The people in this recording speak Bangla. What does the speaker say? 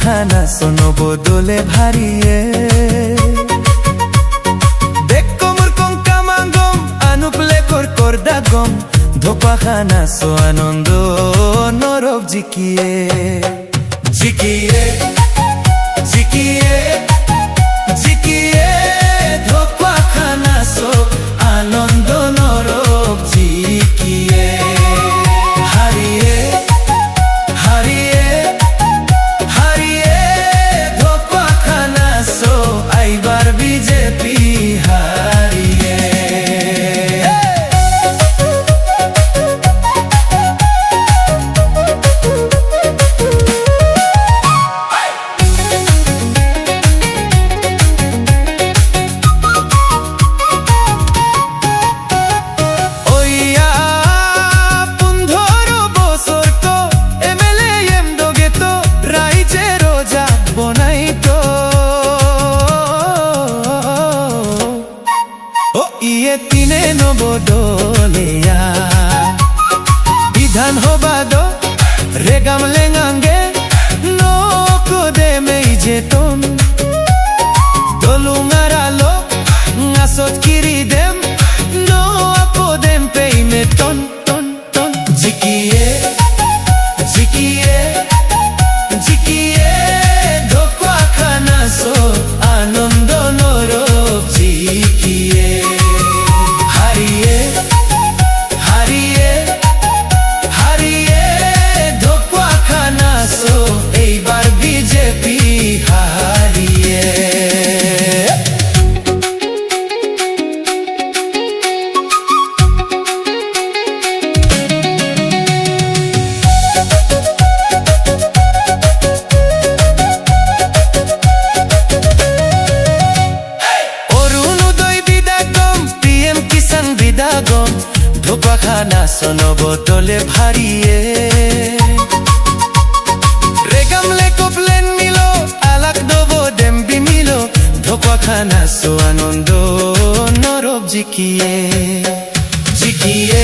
খানা সোনো বদলে ভারিয়ে দেখ কমর কঙ্কা মাঙ্গম আনুপলে কর দাগম ধোপা খানা সো আনন্দ নরব জিকিয়ে জিকিয়ে জিকিয়ে জিকিয়ে ধোপা খানা সো আনন্দ নরব জিকিয়ে হারিয়ে হারিয়ে হারিয়ে ধোপা খানা সো আইবার বিজেপি হারিয়ে ইয়ে তিনে নবদলেয়া বিধান হবাদ রেগাম লেঙ্গাঙ্গে নকো দে মেই যেতন দলুঙারালো আসত কিরি দেম নো আপো দেম পেই মে টন টন টন জিকিয়ে জিকিয়ে জিকিয়ে ধোপা খানা সো আনন্দ নরব জিকিয়ে হারিয়ে হারিয়ে হারিয়ে ধোপা খানা সো এইবার বিজেপি হারিয়ে ধোপা খানা সোনো বোতলে ভারিয়ে রেগামলে কপলেন মিলো আলাক দবো দেমবি মিলো ধোপা খানা সো আনন্দ নরব জিকিয়ে জিকিয়ে